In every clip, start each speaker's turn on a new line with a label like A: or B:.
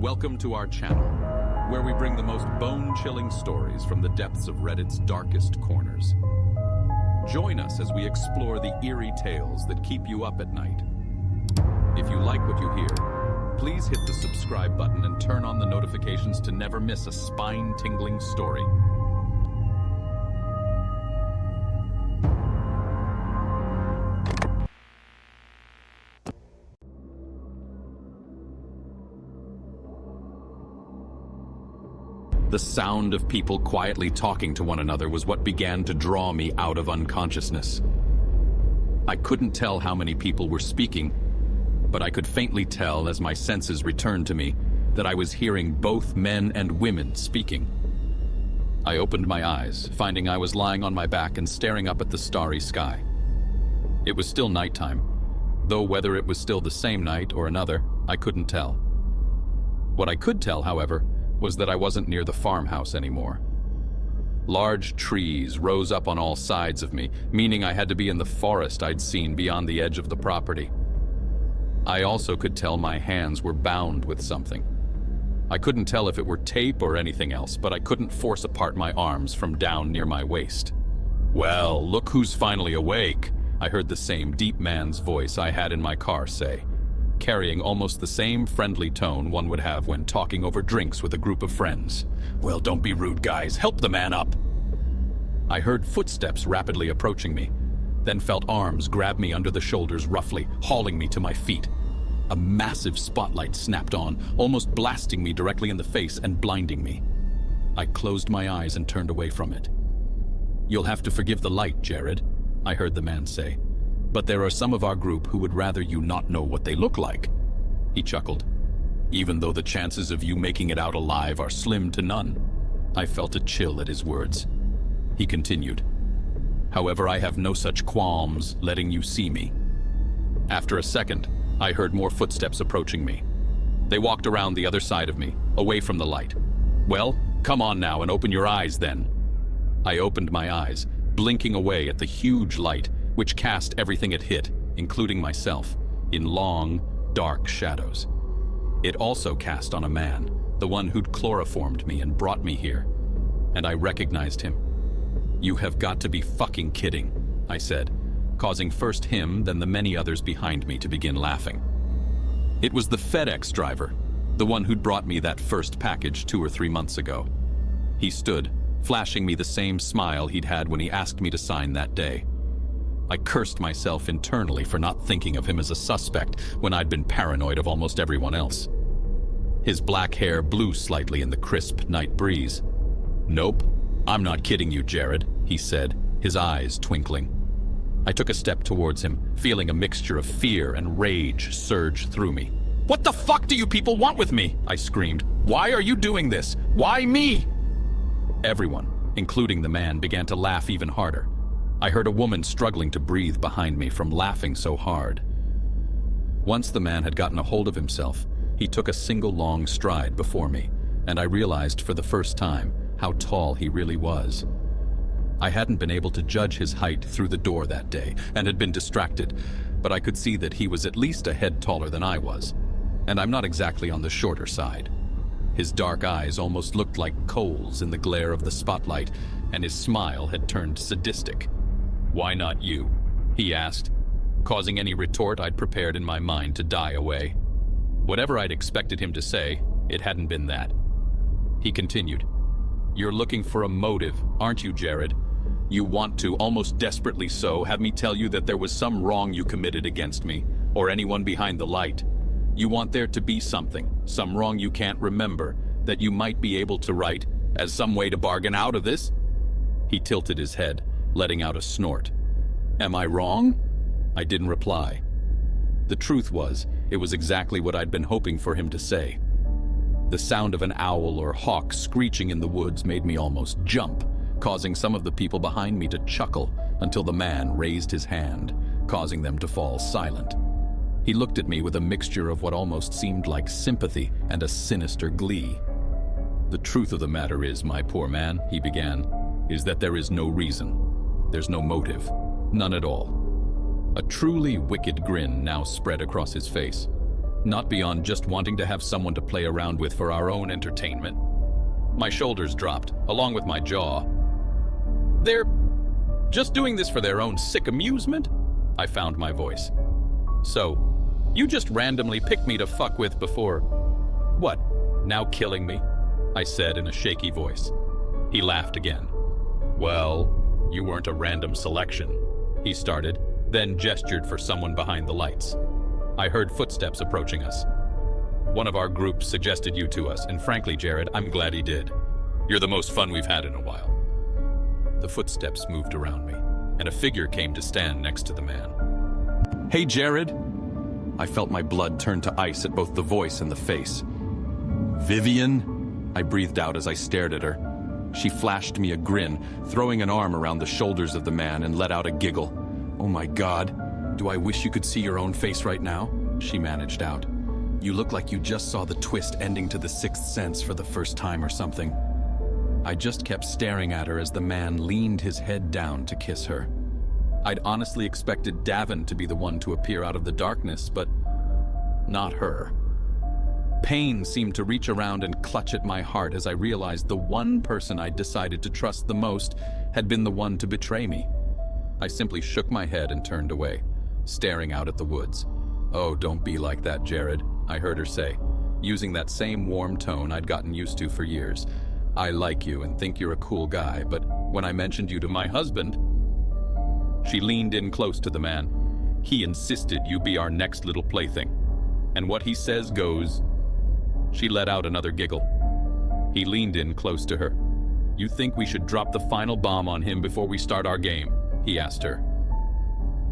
A: Welcome to our channel, where we bring the most bone-chilling stories from the depths of Reddit's darkest corners. Join us as we explore the eerie tales that keep you up at night. If you like what you hear, please hit the subscribe button and turn on the notifications to never miss a spine-tingling story. The sound of people quietly talking to one another was what began to draw me out of unconsciousness. I couldn't tell how many people were speaking, but I could faintly tell as my senses returned to me that I was hearing both men and women speaking. I opened my eyes, finding I was lying on my back and staring up at the starry sky. It was still nighttime, though whether it was still the same night or another, I couldn't tell. What I could tell, however, was that I wasn't near the farmhouse anymore. Large trees rose up on all sides of me, meaning I had to be in the forest I'd seen beyond the edge of the property. I also could tell my hands were bound with something. I couldn't tell if it were tape or anything else, but I couldn't force apart my arms from down near my waist. "Well, look who's finally awake," I heard the same deep man's voice I had in my car say, carrying almost the same friendly tone one would have when talking over drinks with a group of friends. "Well, don't be rude, guys. Help the man up." I heard footsteps rapidly approaching me, then felt arms grab me under the shoulders roughly, hauling me to my feet. A massive spotlight snapped on, almost blasting me directly in the face and blinding me. I closed my eyes and turned away from it. "You'll have to forgive the light, Jared," I heard the man say. "But there are some of our group who would rather you not know what they look like." He chuckled. "Even though the chances of you making it out alive are slim to none." I felt a chill at his words. He continued, "However, I have no such qualms letting you see me." After a second, I heard more footsteps approaching me. They walked around the other side of me, away from the light. "Well, come on now and open your eyes then." I opened my eyes, blinking away at the huge light, which cast everything it hit, including myself, in long, dark shadows. It also cast on a man, the one who'd chloroformed me and brought me here, and I recognized him. "You have got to be fucking kidding," I said, causing first him, then the many others behind me to begin laughing. It was the FedEx driver, the one who'd brought me that first package 2 or 3 months ago. He stood, flashing me the same smile he'd had when he asked me to sign that day. I cursed myself internally for not thinking of him as a suspect when I'd been paranoid of almost everyone else. His black hair blew slightly in the crisp night breeze. "Nope, I'm not kidding you, Jared," he said, his eyes twinkling. I took a step towards him, feeling a mixture of fear and rage surge through me. "What the fuck do you people want with me?" I screamed. "Why are you doing this? Why me?" Everyone, including the man, began to laugh even harder. I heard a woman struggling to breathe behind me from laughing so hard. Once the man had gotten a hold of himself, he took a single long stride before me, and I realized for the first time how tall he really was. I hadn't been able to judge his height through the door that day, and had been distracted, but I could see that he was at least a head taller than I was, and I'm not exactly on the shorter side. His dark eyes almost looked like coals in the glare of the spotlight, and his smile had turned sadistic. "Why not you?" he asked, causing any retort I'd prepared in my mind to die away. Whatever I'd expected him to say, it hadn't been that. He continued, "You're looking for a motive, aren't you, Jared? You want to, almost desperately so, have me tell you that there was some wrong you committed against me, or anyone behind the light. You want there to be something, some wrong you can't remember, that you might be able to right, as some way to bargain out of this?" He tilted his head, letting out a snort. "Am I wrong?" I didn't reply. The truth was, it was exactly what I'd been hoping for him to say. The sound of an owl or hawk screeching in the woods made me almost jump, causing some of the people behind me to chuckle until the man raised his hand, causing them to fall silent. He looked at me with a mixture of what almost seemed like sympathy and a sinister glee. "The truth of the matter is, my poor man," he began, "is that there is no reason. There's no motive. None at all." A truly wicked grin now spread across his face. not beyond just wanting to have someone to play around with for our own entertainment. My shoulders dropped, along with my jaw. They're just doing this for their own sick amusement? I found my voice. So, you just randomly picked me to fuck with before. What, now killing me? I said in a shaky voice. He laughed again. Well, you weren't a random selection, he started, then gestured for someone behind the lights. I heard footsteps approaching us. One of our groups suggested you to us, and frankly, Jared, I'm glad he did. You're the most fun we've had in a while. The footsteps moved around me, and a figure came to stand next to the man. Hey, Jared! I felt my blood turn to ice at both the voice and the face. Vivian? I breathed out as I stared at her. She flashed me a grin, throwing an arm around the shoulders of the man and let out a giggle. Oh my God, do I wish you could see your own face right now? She managed out. You look like you just saw the twist ending to The Sixth Sense for the first time or something. I just kept staring at her as the man leaned his head down to kiss her. I'd honestly expected Davin to be the one to appear out of the darkness, but not her. Pain seemed to reach around and clutch at my heart as I realized the one person I'd decided to trust the most had been the one to betray me. I simply shook my head and turned away, staring out at the woods. Oh, don't be like that, Jared, I heard her say, using that same warm tone I'd gotten used to for years. I like you and think you're a cool guy, but when I mentioned you to my husband... She leaned in close to the man. He insisted you be our next little plaything. And what he says goes. She let out another giggle. He leaned in close to her. You think we should drop the final bomb on him before we start our game? He asked her.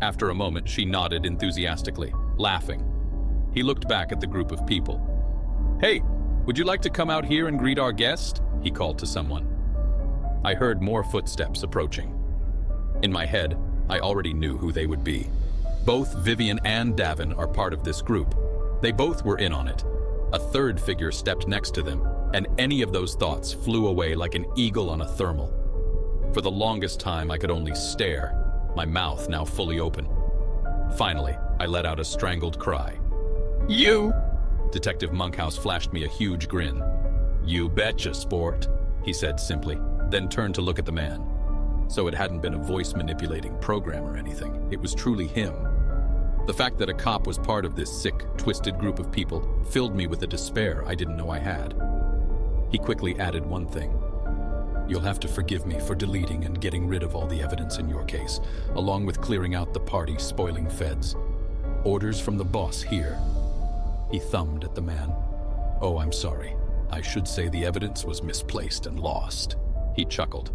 A: After a moment, she nodded enthusiastically, laughing. He looked back at the group of people. Hey, would you like to come out here and greet our guest? He called to someone. I heard more footsteps approaching. In my head, I already knew who they would be. Both Vivian and Davin are part of this group. They both were in on it. A third figure stepped next to them, and any of those thoughts flew away like an eagle on a thermal. For the longest time, I could only stare, my mouth now fully open. Finally, I let out a strangled cry. You! Detective Monkhouse flashed me a huge grin. You betcha, sport, he said simply, then turned to look at the man. So it hadn't been a voice-manipulating program or anything. It was truly him. The fact that a cop was part of this sick, twisted group of people filled me with a despair I didn't know I had. He quickly added one thing. You'll have to forgive me for deleting and getting rid of all the evidence in your case, along with clearing out the party spoiling feds. Orders from the boss here. He thumbed at the man. Oh, I'm sorry. I should say the evidence was misplaced and lost. He chuckled.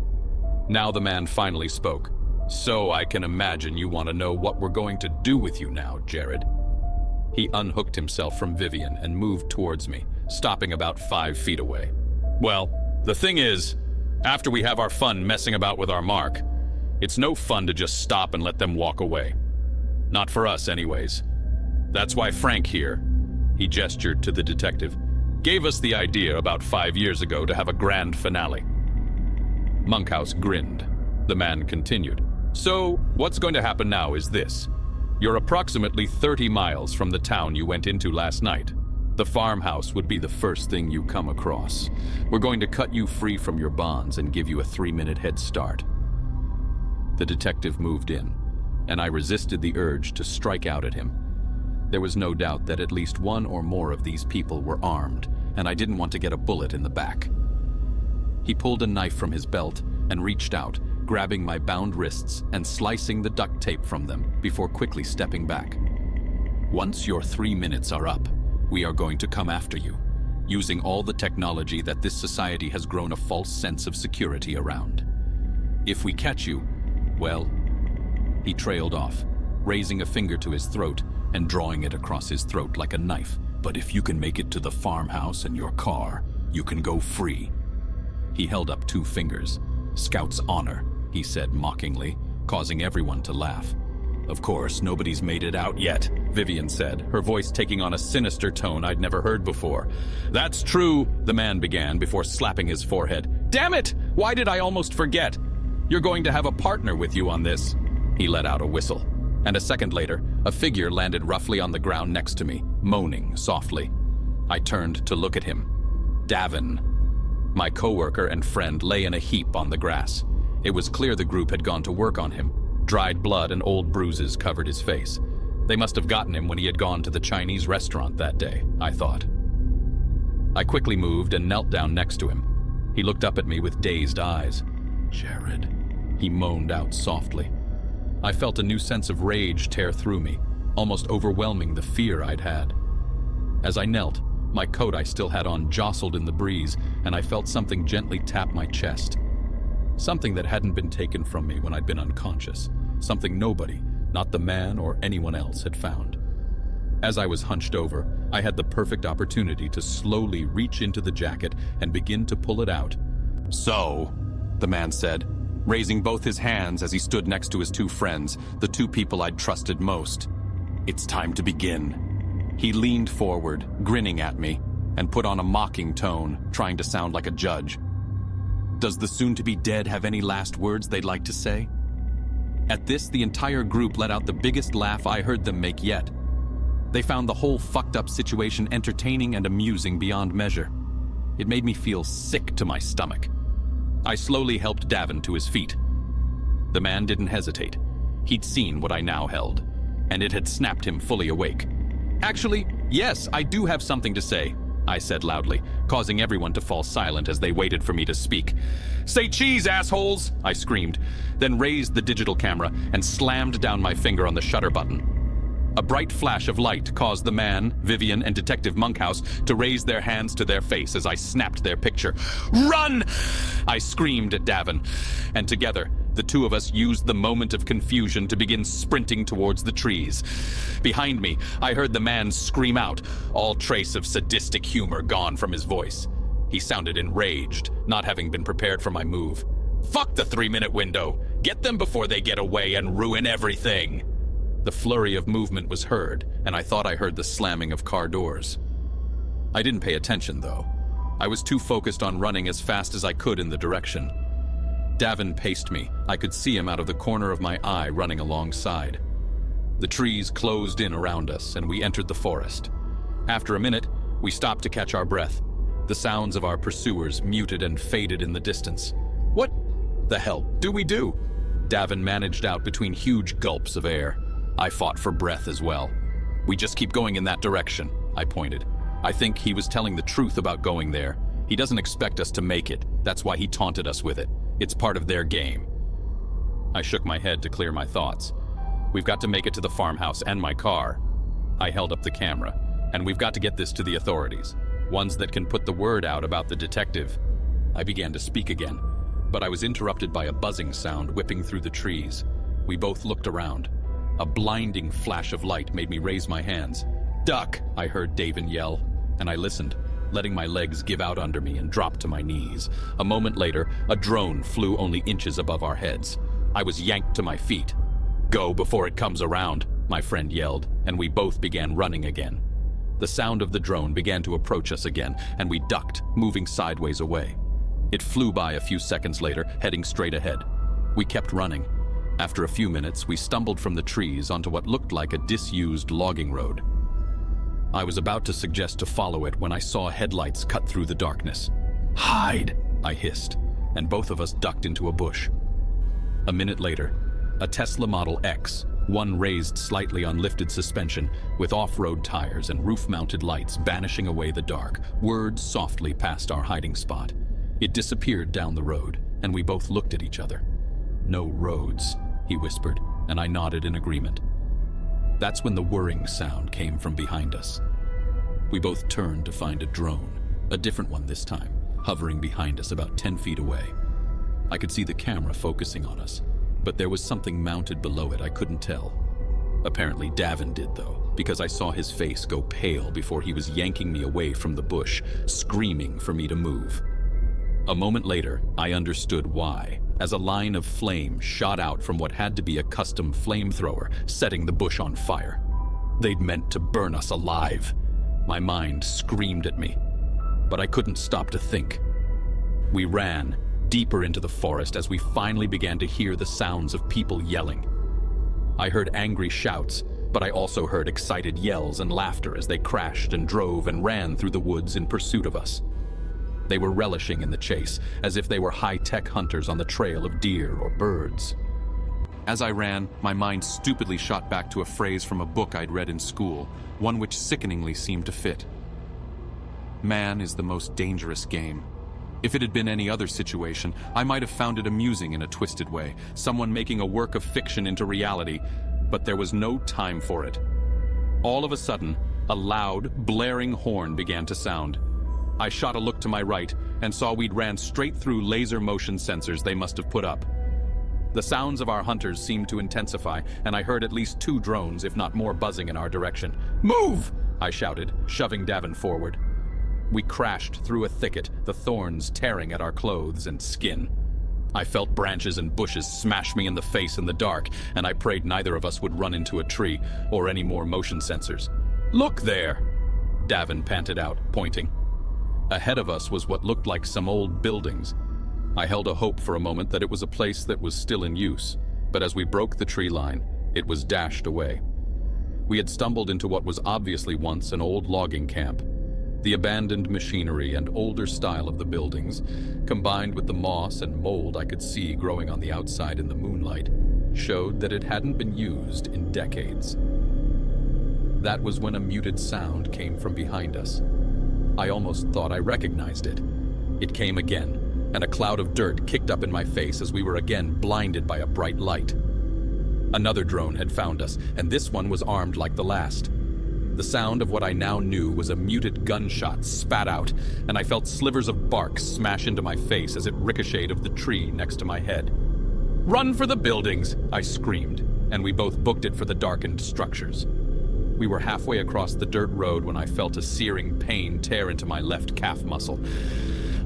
A: Now the man finally spoke. So I can imagine you want to know what we're going to do with you now, Jared. He unhooked himself from Vivian and moved towards me, stopping about 5 feet away. Well, the thing is, after we have our fun messing about with our mark, it's no fun to just stop and let them walk away. Not for us, anyways. That's why Frank here, he gestured to the detective, gave us the idea about 5 years ago to have a grand finale. Monkhouse grinned. The man continued. So, what's going to happen now is this. You're approximately 30 miles from the town you went into last night. The farmhouse would be the first thing you come across. We're going to cut you free from your bonds and give you a 3-minute head start. The detective moved in, and I resisted the urge to strike out at him. There was no doubt that at least one or more of these people were armed, and I didn't want to get a bullet in the back. He pulled a knife from his belt and reached out, grabbing my bound wrists and slicing the duct tape from them before quickly stepping back. Once your 3 minutes are up, we are going to come after you, using all the technology that this society has grown a false sense of security around. If we catch you, well, he trailed off, raising a finger to his throat and drawing it across his throat like a knife. But if you can make it to the farmhouse and your car, you can go free. He held up 2 fingers. Scout's honor, he said mockingly, causing everyone to laugh. Of course, nobody's made it out yet, Vivian said, her voice taking on a sinister tone I'd never heard before. That's true, the man began before slapping his forehead. Damn it! Why did I almost forget? You're going to have a partner with you on this. He let out a whistle. And a second later, a figure landed roughly on the ground next to me, moaning softly. I turned to look at him. Davin, my coworker and friend, lay in a heap on the grass. It was clear the group had gone to work on him. Dried blood and old bruises covered his face. They must have gotten him when he had gone to the Chinese restaurant that day, I thought. I quickly moved and knelt down next to him. He looked up at me with dazed eyes. "Jared," he moaned out softly. I felt a new sense of rage tear through me, almost overwhelming the fear I'd had. As I knelt, my coat I still had on jostled in the breeze, and I felt something gently tap my chest. Something that hadn't been taken from me when I'd been unconscious. Something nobody, not the man or anyone else, had found. As I was hunched over, I had the perfect opportunity to slowly reach into the jacket and begin to pull it out. "So," the man said, raising both his hands as he stood next to his two friends, the two people I'd trusted most. "It's time to begin." He leaned forward, grinning at me, and put on a mocking tone, trying to sound like a judge. "Does the soon-to-be-dead have any last words they'd like to say?" At this, the entire group let out the biggest laugh I heard them make yet. They found the whole fucked-up situation entertaining and amusing beyond measure. It made me feel sick to my stomach. I slowly helped Davin to his feet. The man didn't hesitate. He'd seen what I now held, and it had snapped him fully awake. "Actually, yes, I do have something to say," I said loudly, causing everyone to fall silent as they waited for me to speak. "Say cheese, assholes!" I screamed, then raised the digital camera and slammed down my finger on the shutter button. A bright flash of light caused the man, Vivian, and Detective Monkhouse to raise their hands to their face as I snapped their picture. "Run!" I screamed at Davin, and together, the two of us used the moment of confusion to begin sprinting towards the trees. Behind me, I heard the man scream out, all trace of sadistic humor gone from his voice. He sounded enraged, not having been prepared for my move. "Fuck the 3-minute window! Get them before they get away and ruin everything!" The flurry of movement was heard, and I thought I heard the slamming of car doors. I didn't pay attention, though. I was too focused on running as fast as I could in the direction. Davin paced me. I could see him out of the corner of my eye running alongside. The trees closed in around us, and we entered the forest. After a minute, we stopped to catch our breath. The sounds of our pursuers muted and faded in the distance. "What the hell do we do?" Davin managed out between huge gulps of air. I fought for breath as well. "We just keep going in that direction," I pointed. I think he was telling the truth about going there. He doesn't expect us to make it. That's why he taunted us with it. It's part of their game. I shook my head to clear my thoughts. "We've got to make it to the farmhouse and my car." I held up the camera. "And we've got to get this to the authorities. Ones that can put the word out about the detective." I began to speak again, but I was interrupted by a buzzing sound whipping through the trees. We both looked around. A blinding flash of light made me raise my hands. "Duck!" I heard Davin yell, and I listened, letting my legs give out under me and drop to my knees. A moment later, a drone flew only inches above our heads. I was yanked to my feet. "Go before it comes around," my friend yelled, and we both began running again. The sound of the drone began to approach us again, and we ducked, moving sideways away. It flew by a few seconds later, heading straight ahead. We kept running. After a few minutes, we stumbled from the trees onto what looked like a disused logging road. I was about to suggest to follow it when I saw headlights cut through the darkness. "Hide!" I hissed, and both of us ducked into a bush. A minute later, a Tesla Model X, one raised slightly on lifted suspension, with off-road tires and roof-mounted lights banishing away the dark, whirred softly past our hiding spot. It disappeared down the road, and we both looked at each other. "No roads," he whispered, and I nodded in agreement. That's when the whirring sound came from behind us. We both turned to find a drone, a different one this time, hovering behind us about 10 feet away. I could see the camera focusing on us, but there was something mounted below it I couldn't tell. Apparently Davin did, though, because I saw his face go pale before he was yanking me away from the bush, screaming for me to move. A moment later, I understood why, as a line of flame shot out from what had to be a custom flamethrower, setting the bush on fire. They'd meant to burn us alive. My mind screamed at me, but I couldn't stop to think. We ran deeper into the forest as we finally began to hear the sounds of people yelling. I heard angry shouts, but I also heard excited yells and laughter as they crashed and drove and ran through the woods in pursuit of us. They were relishing in the chase, as if they were high-tech hunters on the trail of deer or birds. As I ran, my mind stupidly shot back to a phrase from a book I'd read in school, one which sickeningly seemed to fit. Man is the most dangerous game. If it had been any other situation, I might have found it amusing in a twisted way, someone making a work of fiction into reality, but there was no time for it. All of a sudden, a loud, blaring horn began to sound. I shot a look to my right and saw we'd ran straight through laser motion sensors they must have put up. The sounds of our hunters seemed to intensify, and I heard at least 2 drones, if not more, buzzing in our direction. "Move!" I shouted, shoving Davin forward. We crashed through a thicket, the thorns tearing at our clothes and skin. I felt branches and bushes smash me in the face in the dark, and I prayed neither of us would run into a tree or any more motion sensors. "Look there!" Davin panted out, pointing. Ahead of us was what looked like some old buildings. I held a hope for a moment that it was a place that was still in use, but as we broke the tree line, it was dashed away. We had stumbled into what was obviously once an old logging camp. The abandoned machinery and older style of the buildings, combined with the moss and mold I could see growing on the outside in the moonlight, showed that it hadn't been used in decades. That was when a muted sound came from behind us. I almost thought I recognized it. It came again, and a cloud of dirt kicked up in my face as we were again blinded by a bright light. Another drone had found us, and this one was armed like the last. The sound of what I now knew was a muted gunshot spat out, and I felt slivers of bark smash into my face as it ricocheted off the tree next to my head. "Run for the buildings!" I screamed, and we both booked it for the darkened structures. We were halfway across the dirt road when I felt a searing pain tear into my left calf muscle.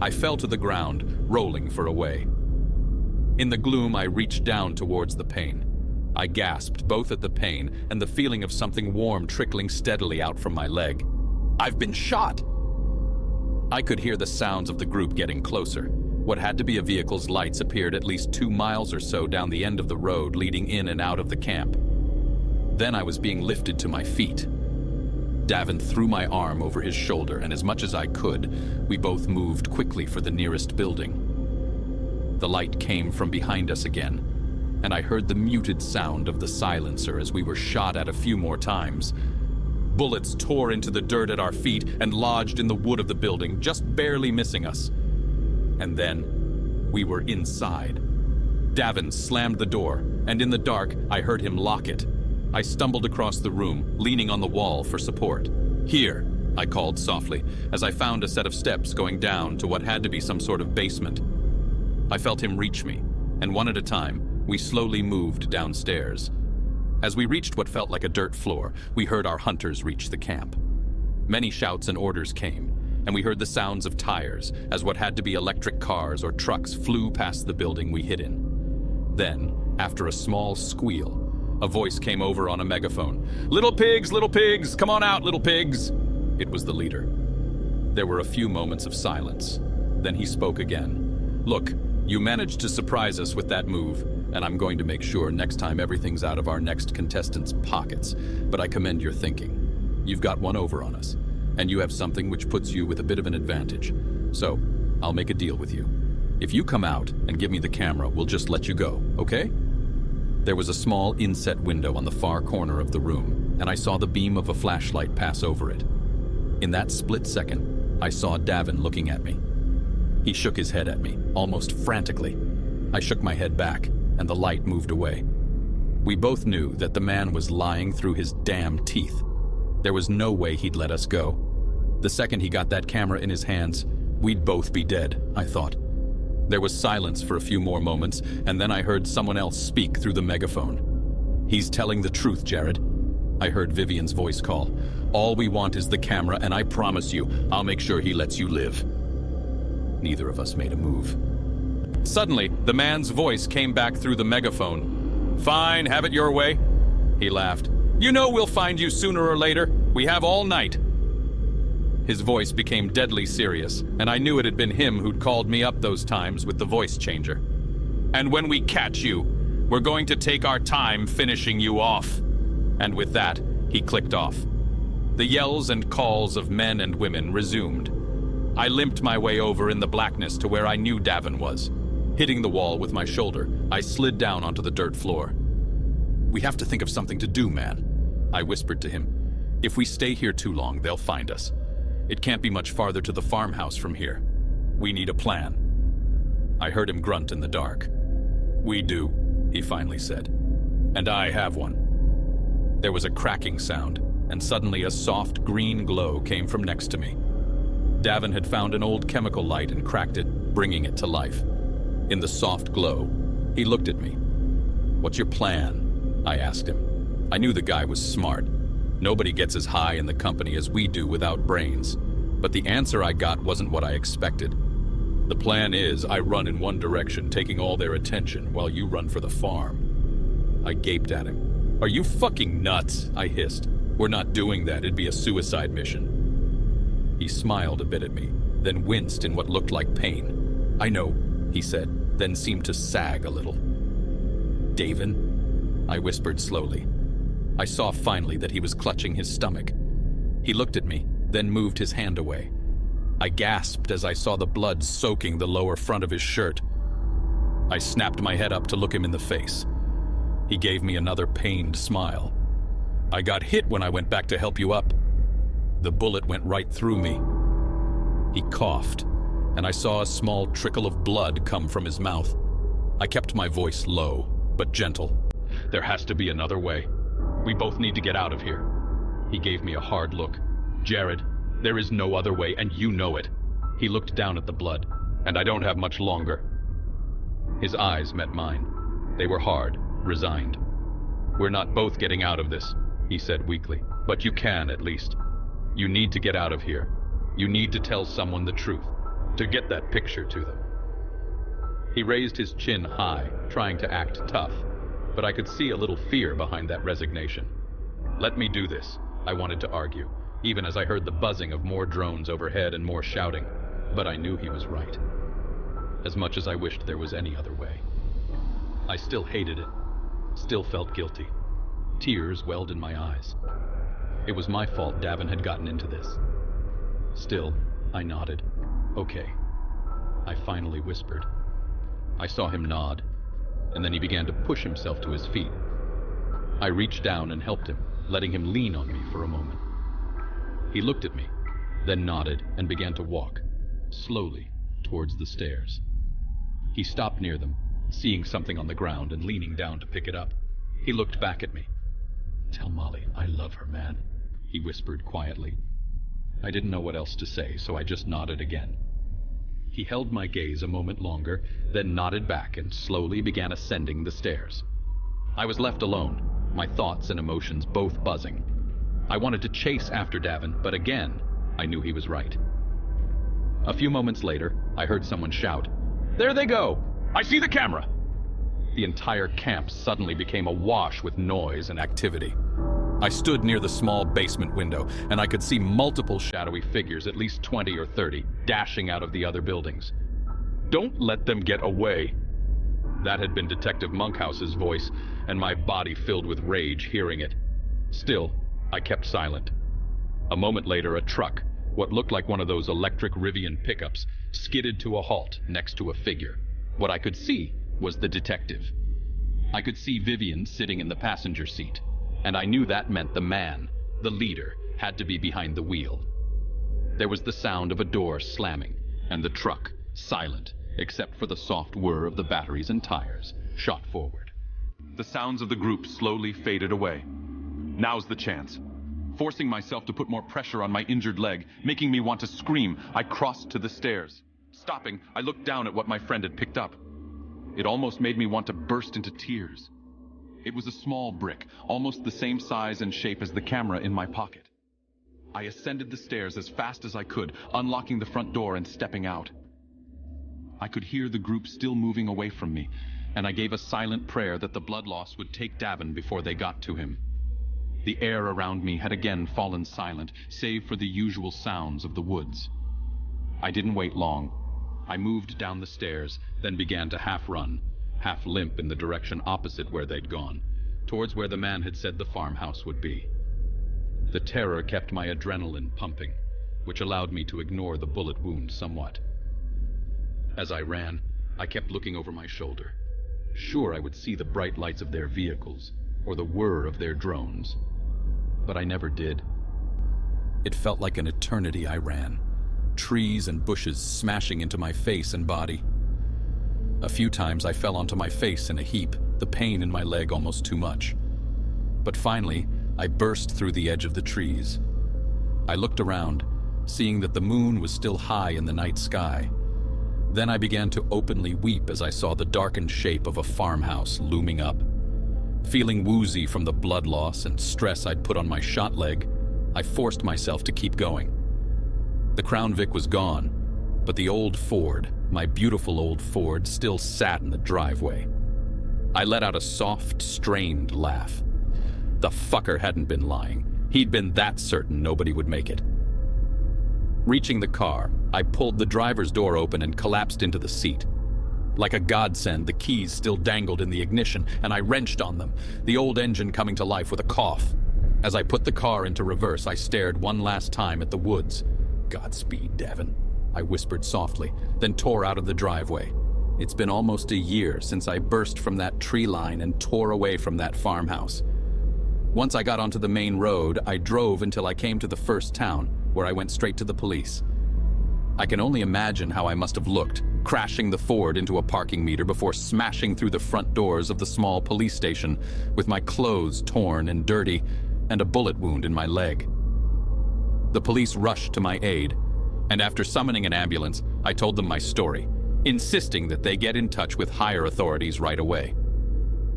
A: I fell to the ground, rolling for a way. In the gloom, I reached down towards the pain. I gasped, both at the pain and the feeling of something warm trickling steadily out from my leg. "I've been shot!" I could hear the sounds of the group getting closer. What had to be a vehicle's lights appeared at least 2 miles or so down the end of the road leading in and out of the camp. Then I was being lifted to my feet. Davin threw my arm over his shoulder, and as much as I could, we both moved quickly for the nearest building. The light came from behind us again, and I heard the muted sound of the silencer as we were shot at a few more times. Bullets tore into the dirt at our feet and lodged in the wood of the building, just barely missing us. And then, we were inside. Davin slammed the door, and in the dark, I heard him lock it. I stumbled across the room, leaning on the wall for support. "Here," I called softly, as I found a set of steps going down to what had to be some sort of basement. I felt him reach me, and one at a time, we slowly moved downstairs. As we reached what felt like a dirt floor, we heard our hunters reach the camp. Many shouts and orders came, and we heard the sounds of tires as what had to be electric cars or trucks flew past the building we hid in. Then, after a small squeal, a voice came over on a megaphone. Little pigs, come on out, little pigs!" It was the leader. There were a few moments of silence. Then he spoke again. "Look, you managed to surprise us with that move, and I'm going to make sure next time everything's out of our next contestant's pockets, but I commend your thinking. You've got one over on us, and you have something which puts you with a bit of an advantage. So, I'll make a deal with you. If you come out and give me the camera, we'll just let you go, okay?" There was a small inset window on the far corner of the room, and I saw the beam of a flashlight pass over it. In that split second, I saw Davin looking at me. He shook his head at me, almost frantically. I shook my head back, and the light moved away. We both knew that the man was lying through his damn teeth. There was no way he'd let us go. The second he got that camera in his hands, we'd both be dead, I thought. There was silence for a few more moments, and then I heard someone else speak through the megaphone. "He's telling the truth, Jared." I heard Vivian's voice call. "All we want is the camera, and I promise you, I'll make sure he lets you live." Neither of us made a move. Suddenly, the man's voice came back through the megaphone. "Fine, have it your way," he laughed. "You know we'll find you sooner or later. We have all night." His voice became deadly serious, and I knew it had been him who'd called me up those times with the voice changer. "And when we catch you, we're going to take our time finishing you off. And with that, he clicked off. The yells and calls of men and women resumed. I limped my way over in the blackness to where I knew Davin was. Hitting the wall with my shoulder, I slid down onto the dirt floor. "We have to think of something to do, man," I whispered to him. "If we stay here too long, they'll find us. It can't be much farther to the farmhouse from here. We need a plan." I heard him grunt in the dark. "We do," he finally said. "And I have one." There was a cracking sound, and suddenly a soft green glow came from next to me. Davin had found an old chemical light and cracked it, bringing it to life. In the soft glow, he looked at me. "What's your plan?" I asked him. I knew the guy was smart. Nobody gets as high in the company as we do without brains. But the answer I got wasn't what I expected. "The plan is I run in one direction, taking all their attention, while you run for the farm." I gaped at him. "Are you fucking nuts?" I hissed. "We're not doing that. It'd be a suicide mission." He smiled a bit at me, then winced in what looked like pain. "I know," he said, then seemed to sag a little. "Davin?" I whispered slowly. I saw finally that he was clutching his stomach. He looked at me, then moved his hand away. I gasped as I saw the blood soaking the lower front of his shirt. I snapped my head up to look him in the face. He gave me another pained smile. "I got hit when I went back to help you up. The bullet went right through me." He coughed, and I saw a small trickle of blood come from his mouth. I kept my voice low, but gentle. "There has to be another way. We both need to get out of here." He gave me a hard look. "Jared, there is no other way, and you know it." He looked down at the blood. "And I don't have much longer." His eyes met mine. They were hard, resigned. "We're not both getting out of this," he said weakly. "But you can, at least. You need to get out of here. You need to tell someone the truth, to get that picture to them." He raised his chin high, trying to act tough, but I could see a little fear behind that resignation. "Let me do this," I wanted to argue, even as I heard the buzzing of more drones overhead and more shouting, but I knew he was right. As much as I wished there was any other way. I still hated it, still felt guilty. Tears welled in my eyes. It was my fault Davin had gotten into this. Still, I nodded. "Okay," I finally whispered. I saw him nod, and then he began to push himself to his feet. I reached down and helped him, letting him lean on me for a moment. He looked at me, then nodded and began to walk, slowly, towards the stairs. He stopped near them, seeing something on the ground and leaning down to pick it up. He looked back at me. "Tell Molly I love her, man," he whispered quietly. I didn't know what else to say, so I just nodded again. He held my gaze a moment longer, then nodded back and slowly began ascending the stairs. I was left alone, my thoughts and emotions both buzzing. I wanted to chase after Davin, but again, I knew he was right. A few moments later, I heard someone shout, "There they go! I see the camera!" The entire camp suddenly became awash with noise and activity. I stood near the small basement window, and I could see multiple shadowy figures, at least 20 or 30, dashing out of the other buildings. "Don't let them get away!" That had been Detective Monkhouse's voice, and my body filled with rage hearing it. Still, I kept silent. A moment later, a truck, what looked like one of those electric Rivian pickups, skidded to a halt next to a figure. What I could see was the detective. I could see Vivian sitting in the passenger seat, and I knew that meant the man, the leader, had to be behind the wheel. There was the sound of a door slamming, and the truck, silent, except for the soft whir of the batteries and tires, shot forward. The sounds of the group slowly faded away. Now's the chance. Forcing myself to put more pressure on my injured leg, making me want to scream, I crossed to the stairs. Stopping, I looked down at what my friend had picked up. It almost made me want to burst into tears. It was a small brick, almost the same size and shape as the camera in my pocket. I ascended the stairs as fast as I could, unlocking the front door and stepping out. I could hear the group still moving away from me, and I gave a silent prayer that the blood loss would take Davin before they got to him. The air around me had again fallen silent, save for the usual sounds of the woods. I didn't wait long. I moved down the stairs, then began to half run, half limp in the direction opposite where they'd gone, towards where the man had said the farmhouse would be. The terror kept my adrenaline pumping, which allowed me to ignore the bullet wound somewhat. As I ran, I kept looking over my shoulder. Sure, I would see the bright lights of their vehicles, or the whir of their drones, but I never did. It felt like an eternity I ran, trees and bushes smashing into my face and body. A few times I fell onto my face in a heap, the pain in my leg almost too much. But finally, I burst through the edge of the trees. I looked around, seeing that the moon was still high in the night sky. Then I began to openly weep as I saw the darkened shape of a farmhouse looming up. Feeling woozy from the blood loss and stress I'd put on my shot leg, I forced myself to keep going. The Crown Vic was gone, but the old Ford, my beautiful old Ford, still sat in the driveway. I let out a soft, strained laugh. The fucker hadn't been lying. He'd been that certain nobody would make it. Reaching the car, I pulled the driver's door open and collapsed into the seat. Like a godsend, the keys still dangled in the ignition, and I wrenched on them, the old engine coming to life with a cough. As I put the car into reverse, I stared one last time at the woods. "Godspeed, Davin," I whispered softly, then tore out of the driveway. It's been almost a year since I burst from that tree line and tore away from that farmhouse. Once I got onto the main road, I drove until I came to the first town, where I went straight to the police. I can only imagine how I must have looked, crashing the Ford into a parking meter before smashing through the front doors of the small police station, with my clothes torn and dirty, and a bullet wound in my leg. The police rushed to my aid, and after summoning an ambulance, I told them my story, insisting that they get in touch with higher authorities right away.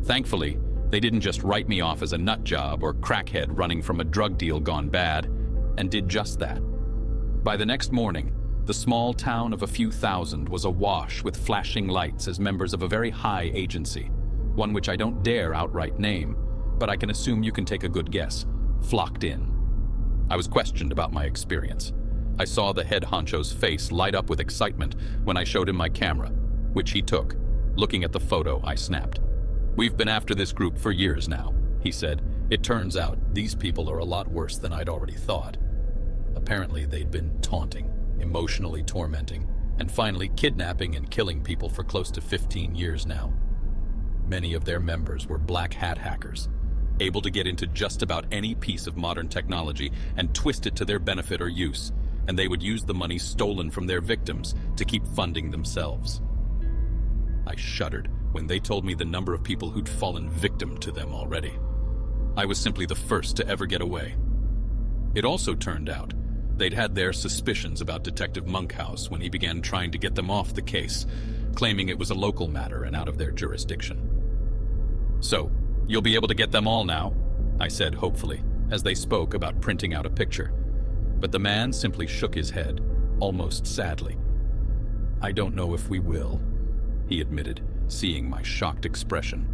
A: Thankfully, they didn't just write me off as a nut job or crackhead running from a drug deal gone bad, and did just that. By the next morning, the small town of a few thousand was awash with flashing lights as members of a very high agency, one which I don't dare outright name, but I can assume you can take a good guess, flocked in. I was questioned about my experience. I saw the head honcho's face light up with excitement when I showed him my camera, which he took, looking at the photo I snapped. "We've been after this group for years now," he said. "It turns out these people are a lot worse than I'd already thought." Apparently they'd been taunting, emotionally tormenting, and finally kidnapping and killing people for close to 15 years now. Many of their members were black hat hackers, able to get into just about any piece of modern technology and twist it to their benefit or use, and they would use the money stolen from their victims to keep funding themselves. I shuddered when they told me the number of people who'd fallen victim to them already. I was simply the first to ever get away. It also turned out they'd had their suspicions about Detective Monkhouse when he began trying to get them off the case, claiming it was a local matter and out of their jurisdiction. "So, you'll be able to get them all now?" I said hopefully, as they spoke about printing out a picture. But the man simply shook his head, almost sadly. "I don't know if we will," he admitted, seeing my shocked expression.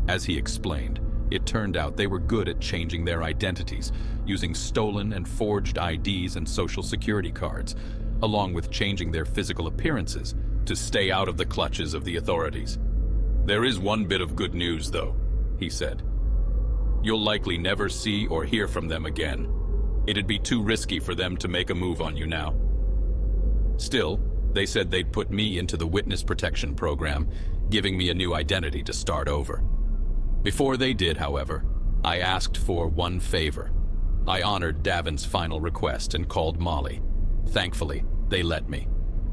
A: As he explained, it turned out they were good at changing their identities, using stolen and forged IDs and social security cards, along with changing their physical appearances to stay out of the clutches of the authorities. "There is one bit of good news, though," he said. "You'll likely never see or hear from them again. It'd be too risky for them to make a move on you now." Still, they said they'd put me into the witness protection program, giving me a new identity to start over. Before they did, however, I asked for one favor. I honored Davin's final request and called Molly. Thankfully, they let me.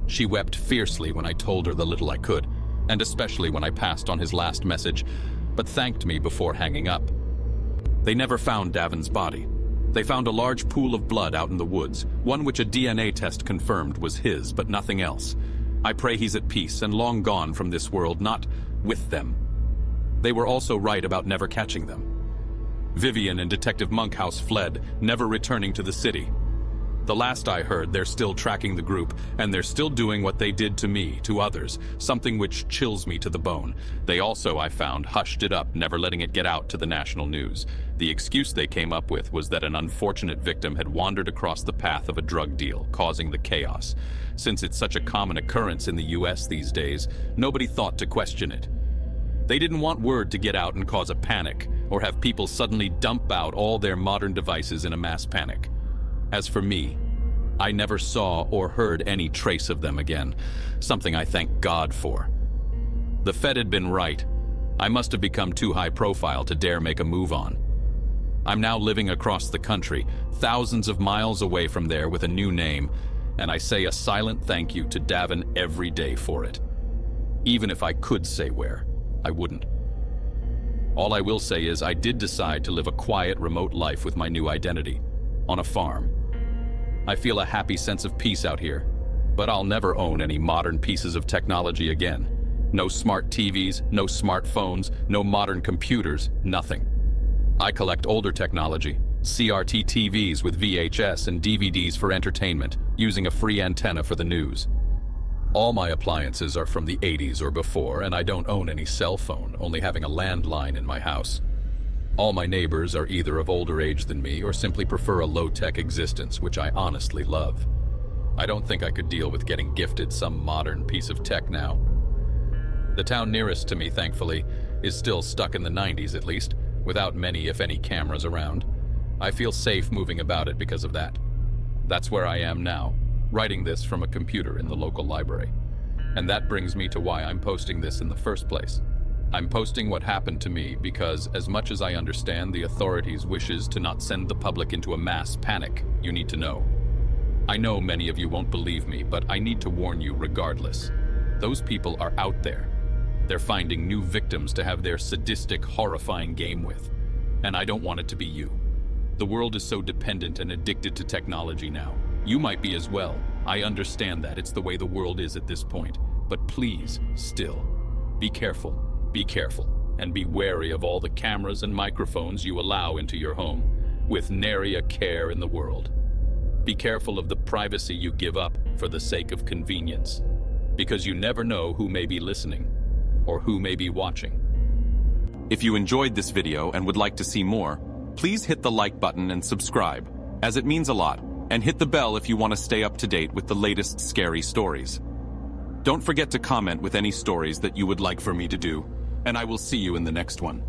A: She wept fiercely when I told her the little I could, and especially when I passed on his last message, but thanked me before hanging up. They never found Davin's body. They found a large pool of blood out in the woods, one which a DNA test confirmed was his, but nothing else. I pray he's at peace and long gone from this world, not with them. They were also right about never catching them. Vivian and Detective Monkhouse fled, never returning to the city. The last I heard, they're still tracking the group, and they're still doing what they did to me, to others, something which chills me to the bone. They also, I found, hushed it up, never letting it get out to the national news. The excuse they came up with was that an unfortunate victim had wandered across the path of a drug deal, causing the chaos. Since it's such a common occurrence in the US these days, nobody thought to question it. They didn't want word to get out and cause a panic, or have people suddenly dump out all their modern devices in a mass panic. As for me, I never saw or heard any trace of them again, something I thank God for. The Fed had been right. I must have become too high profile to dare make a move on. I'm now living across the country, thousands of miles away from there with a new name, and I say a silent thank you to Davin every day for it. Even if I could say where, I wouldn't. All I will say is I did decide to live a quiet, remote life with my new identity, on a farm. I feel a happy sense of peace out here, but I'll never own any modern pieces of technology again. No smart TVs, no smartphones, no modern computers, nothing. I collect older technology, CRT TVs with VHS and DVDs for entertainment, using a free antenna for the news. All my appliances are from the 80s or before, and I don't own any cell phone, only having a landline in my house. All my neighbors are either of older age than me or simply prefer a low-tech existence, which I honestly love. I don't think I could deal with getting gifted some modern piece of tech now. The town nearest to me, thankfully, is still stuck in the 90s at least, without many, if any, cameras around. I feel safe moving about it because of that. That's where I am now, writing this from a computer in the local library. And that brings me to why I'm posting this in the first place. I'm posting what happened to me because, as much as I understand the authorities' wishes to not send the public into a mass panic, you need to know. I know many of you won't believe me, but I need to warn you regardless. Those people are out there. They're finding new victims to have their sadistic, horrifying game with. And I don't want it to be you. The world is so dependent and addicted to technology now. You might be as well. I understand that. It's the way the world is at this point. But please, still, be careful, and be wary of all the cameras and microphones you allow into your home, with nary a care in the world. Be careful of the privacy you give up for the sake of convenience, because you never know who may be listening, or who may be watching. If you enjoyed this video and would like to see more, please hit the like button and subscribe, as it means a lot, and hit the bell if you want to stay up to date with the latest scary stories. Don't forget to comment with any stories that you would like for me to do, and I will see you in the next one.